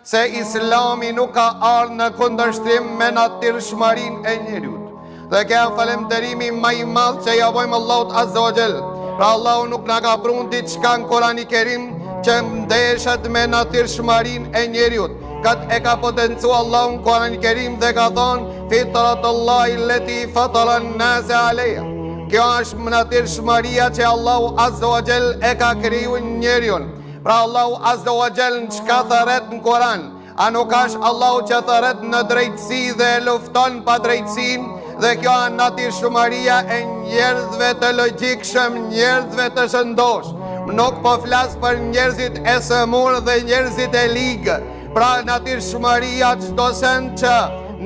se Islami nuk ka ardhur në kundërshtrim me natyrshmërinë e njeriut. Dhe kjo falënderimi më i madh që ja bëjmë Allahut Azza wa Jall. Pra Allahu nuk na ka prundur diçka në Kur'anin e Kerim që ndeshet me natyrshmërinë e njeriut. Këtë e ka potencu Allahu në Kur'anin e Kerim dhe ka thonë fitratullahi allati fatara an-nase alayha. Kjo është natyrshmëria që Allahu Azza wa Jall e ka krijuar njeriun. Pra Allahu Azza wa Jall çka thret në Kur'an, a nuk është Allahu që thret në drejtësi dhe lufton pa drejtësinë? Dhe kjo është natyrshmëria e njerëzve të logjikshëm, njerëzve të shëndosh. Nuk po flas për njerëzit e sëmur dhe njerëzit e ligë. Pra natyrshmëria çdo send që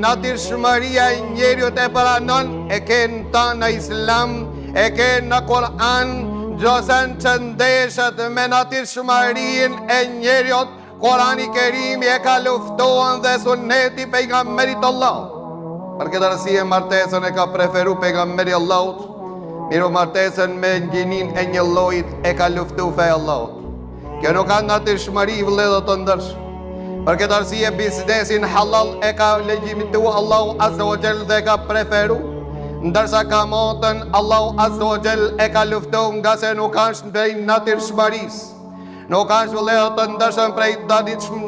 natyrshmëria e njeriut e pranon, e ke në Islam, e ke në Kur'an, çdo send që ndeshet me natyrshmërinë e njeriut, Kur'ani i Kerim e ka luftuar dhe suneti pejgamberit Allah. Për këtë arsye martesën e ka preferu pejgamberi Allahut, miru martesën me ngjinin e një llojit e ka luftu fe Allahut. Kjo nuk ka natyrshmëri vëllezër të ndërsh. Për këtë arsye biznesin halal e ka legjitimtu Allahu Azza wa Jall dhe ka preferu, ndërsa kamotën Allahu Azza wa Jall e ka luftu nga se nuk është prej natyrshmërisë. Nuk është vëllezër të ndërshëm prej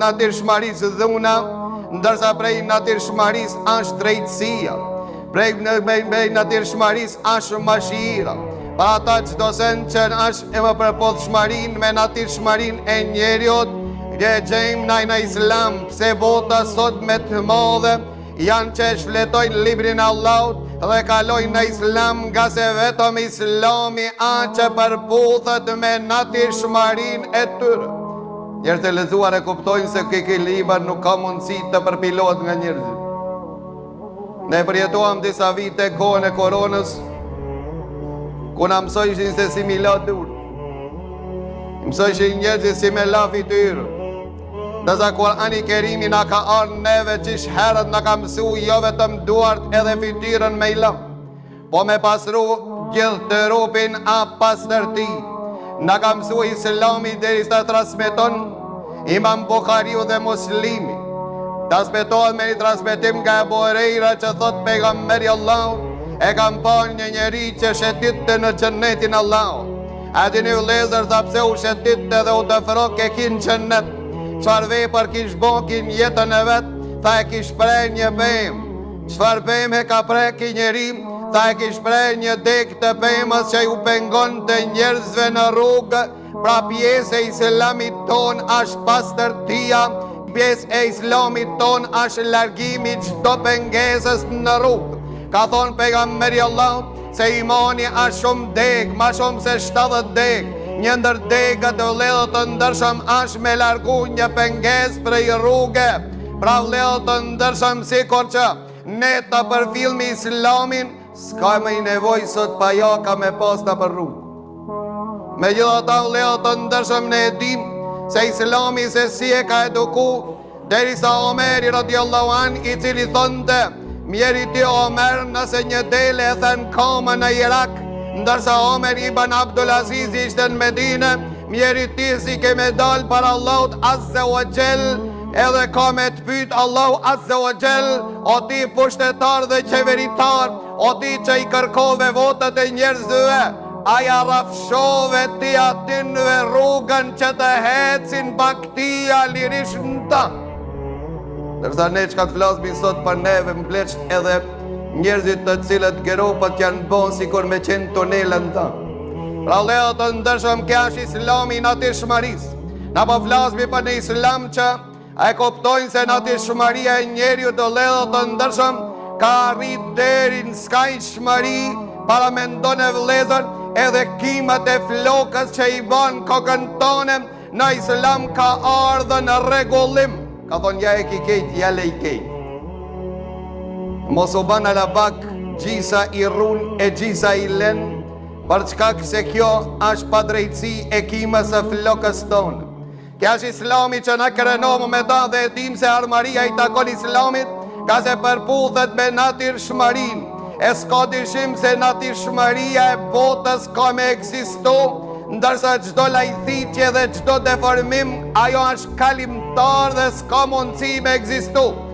natyrshmërisë dhuna, ndërsa prej natyrshmërisë është drejtësia, prej natyrshmërisë është mëshira. Pa ata çdo send që është e më përpothshmërinë me natyrshmërinë e njeriut, që gjejmë në Islam, pse bota sot me të madhe janë që shfletojnë librin e Allahut dhe kalojnë në Islam, nga se vetëm Islami që përputhet me natyrshmërinë e tyre. Njerëz të lezuar e kuptojnë se këj libër nuk ka mundësi të përpilohet nga njerëzit. Ne përjetuam disa vite kohën e koronës, ku na mësojshin se si mi la dur. Mësojshin njerëzit si me la fytyrë. Ndërsa Kur'ani i Kerimi na ka ardhur neve qish herët na ka mësu jo vetëm duart edhe fytyrën me i la, po me pasru gjithë trupin a pastërti. Na ka mësu Islami derisa transmeton Imam Bukhariu dhe Muslimi. Transmetohet me një transmetim nga Abu Huraira që thot pejgamberi Allahu e kam pa një njeri që shetitte në xhennetin Allahu. A dini vëllezër tha pse u shetitte dhe u dëfro ke kin xhennet? Çfarë vepër kish bo kin jetën e vet? Tha e kish prej një pemë. Çfarë pemë ka prej ky njeri? Tha e kish prej një dek të pemës që ju pengon të njerëzve në rrugë. Pra pjesë e Islamit ton është pastërtia, pjesë e Islamit ton është largimi çdo pengesës në rrugë. Ka thonë pejgamberi Allah se imani është shumë dek, ma shumë se 70 dek. Një ndër dekët të vëllezër të ndërshëm është me largu një pengesë prej rrugë. Pra vëllezër të ndërshëm sikur që ne ta përfillmi Islamin, s'ka me i nevoj sot pa jaka me pasta për rrugë. Me gjitha ta vëllezër të ndërshëm ne dim se Islami se si e ka eduku, derisa Omeri radiallahu an, i cili thonte mjeri ti Omer nëse një dele e thënë kama në Irak, ndërsa Omer ibn Abdulaziz ishte në Medine, mjeri ti si keme dal para Allahut Azza wa Jall, edhe ka me të pyt Allahu Azza wa Jall, o ti pushtetar dhe qeveritar, o ti që i kërkove votat e njerëzve, aja rafshove ti atinve rrugën që të hecin baktia lirish në ta. Dërsa ne që ka të flasmi sot për neve mbleqt edhe njerëzit të cilët geropat janë bon si kur me qenë tunelën ta. Pra leo të ndërshëm kja është Islami natyrshmëris. Na po flasmi për në Islam që e kuptojnë se natyrshmëria e njeriu të leo të ndërshëm ka arrit deri në skajshmëri para mendon e vëllezër edhe kimat e flokës që i ban kokën tonë në Islam ka ardhur në rregullim. Ka thonë ja e ki kejt, ja le i kejt. Mos u ban alabak, gjisa i run e gjisa i len, për çkak se kjo është pa drejtësi e kimës e flokës tonë. Kja është Islami që na kërenomë me ta dhe e dim se armaria i takon Islamit, ka se përputhet me natyrshmërinë. E s'ka dyshim se natyrshmëria e botës ka me eksistu, ndërsa çdo lajthitje dhe çdo deformim, ajo është kalimtar. shqiptar dhe s'ka mundësi me egzistu.